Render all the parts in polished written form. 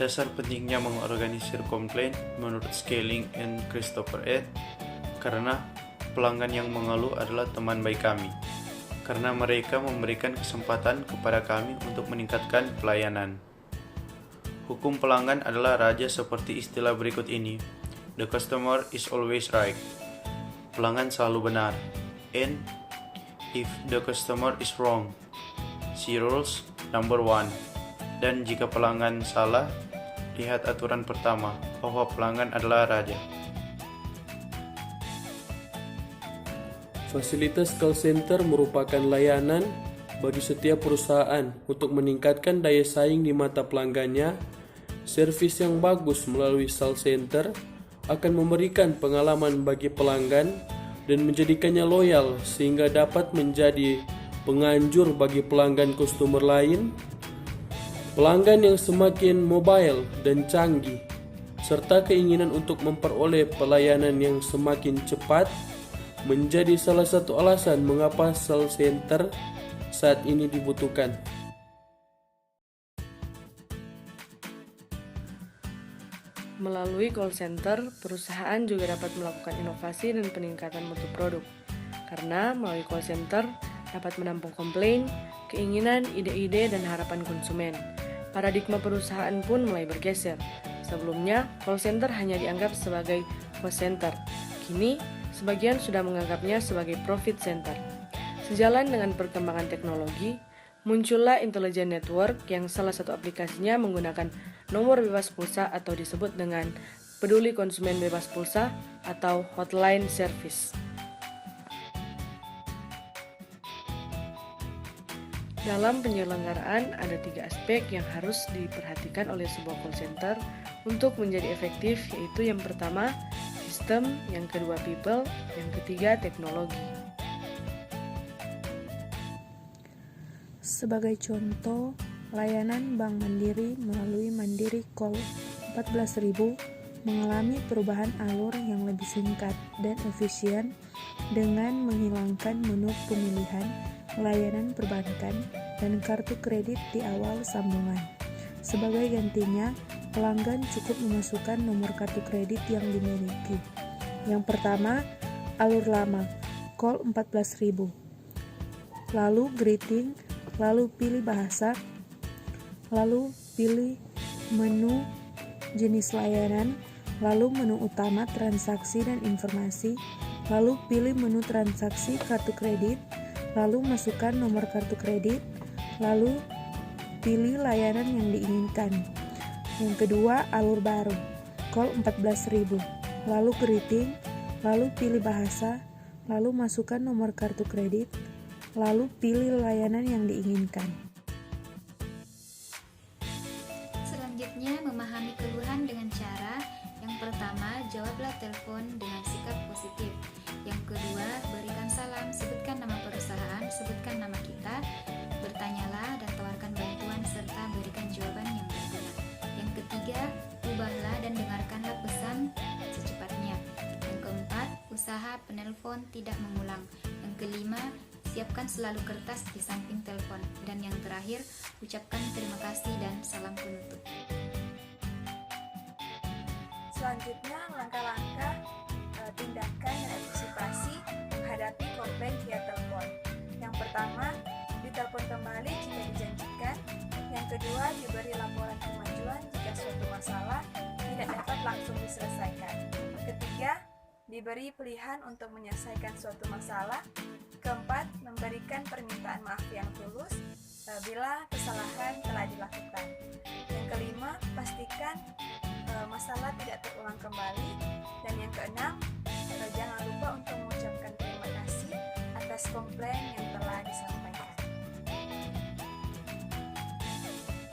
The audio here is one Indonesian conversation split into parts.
Dasar pentingnya mengorganisir komplain menurut Scaling and Christopher Ed, karena pelanggan yang mengeluh adalah teman baik kami, karena mereka memberikan kesempatan kepada kami untuk meningkatkan pelayanan. Hukum pelanggan adalah raja seperti istilah berikut ini. The customer is always right. Pelanggan selalu benar. And if the customer is wrong, see rules number 1. Dan jika pelanggan salah, lihat aturan pertama, bahwa pelanggan adalah raja. Fasilitas call center merupakan layanan bagi setiap perusahaan untuk meningkatkan daya saing di mata pelanggannya. Servis yang bagus melalui call center akan memberikan pengalaman bagi pelanggan dan menjadikannya loyal sehingga dapat menjadi penganjur bagi pelanggan customer lain. Pelanggan yang semakin mobile dan canggih, serta keinginan untuk memperoleh pelayanan yang semakin cepat menjadi salah satu alasan mengapa call center saat ini dibutuhkan. Melalui call center, perusahaan juga dapat melakukan inovasi dan peningkatan mutu produk. Karena melalui call center dapat menampung komplain, keinginan, ide-ide, dan harapan konsumen. Paradigma perusahaan pun mulai bergeser. Sebelumnya, call center hanya dianggap sebagai cost center. Kini, sebagian sudah menganggapnya sebagai profit center. Sejalan dengan perkembangan teknologi, muncullah Intelligent Network yang salah satu aplikasinya menggunakan nomor bebas pulsa atau disebut dengan peduli konsumen bebas pulsa atau hotline service. Dalam penyelenggaraan ada 3 aspek yang harus diperhatikan oleh sebuah call center untuk menjadi efektif, yaitu yang pertama sistem, yang kedua people, yang ketiga teknologi. Sebagai contoh, layanan Bank Mandiri melalui Mandiri Call 14.000 mengalami perubahan alur yang lebih singkat dan efisien dengan menghilangkan menu pemilihan layanan perbankan dan kartu kredit di awal sambungan. Sebagai gantinya, pelanggan cukup memasukkan nomor kartu kredit yang dimiliki. Yang pertama, alur lama, call 14.000. Lalu greeting, lalu pilih bahasa, lalu pilih menu jenis layanan, lalu menu utama transaksi dan informasi, lalu pilih menu transaksi kartu kredit, lalu masukkan nomor kartu kredit, lalu pilih layanan yang diinginkan. Yang kedua, alur baru, call 14.000, lalu greeting, lalu pilih bahasa, lalu masukkan nomor kartu kredit, lalu pilih layanan yang diinginkan. Selanjutnya, memahami keluhan dengan cara yang pertama, jawablah telepon dengan sikap positif. Yang kedua, berikan salam, sebutkan nama perusahaan, sebutkan nama kita, bertanyalah dan tawarkan bantuan serta berikan jawaban yang berguna. Yang ketiga, ubahlah dan dengarkanlah pesan secepatnya. Yang keempat, usaha penelpon tidak mengulang. Yang kelima, siapkan selalu kertas di samping telepon. Dan yang terakhir, ucapkan terima kasih dan salam penutup. Selanjutnya, langkah-langkah tindakan dan antisipasi menghadapi komplain via telepon. Yang pertama, ditelepon kembali jika dijanjikan. Yang kedua, diberi laporan kemajuan jika suatu masalah tidak dapat langsung diselesaikan. Ketiga, diberi pilihan untuk menyelesaikan suatu masalah. Keempat, memberikan permintaan maaf yang tulus bila kesalahan telah dilakukan. Yang kelima, pastikan masalah tidak terulang kembali. Dan yang keenam, jangan lupa untuk mengucapkan terima kasih atas komplain yang telah disampaikan.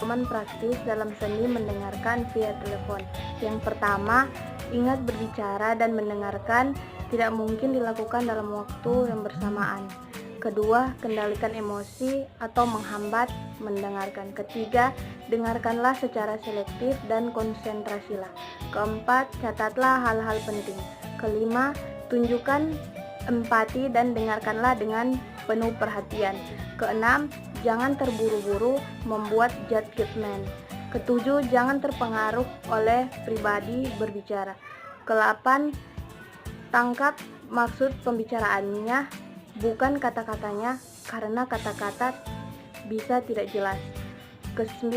Pengalaman praktis dalam seni mendengarkan via telepon. Yang pertama, ingat berbicara dan mendengarkan tidak mungkin dilakukan dalam waktu yang bersamaan. Kedua, kendalikan emosi atau menghambat mendengarkan. Ketiga, dengarkanlah secara selektif dan konsentrasilah. Keempat, catatlah hal-hal penting. Kelima, tunjukkan empati dan dengarkanlah dengan penuh perhatian. Keenam, jangan terburu-buru membuat judgement. Ketujuh, jangan terpengaruh oleh pribadi berbicara. Ke-8, tangkap maksud pembicaraannya, bukan kata-katanya, karena kata-kata bisa tidak jelas. Ke-9,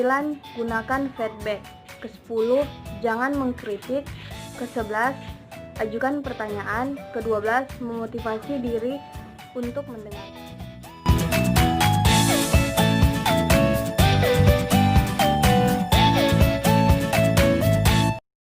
gunakan feedback. Ke-10, jangan mengkritik. Ke-11, ajukan pertanyaan. Ke-12, memotivasi diri untuk mendengar.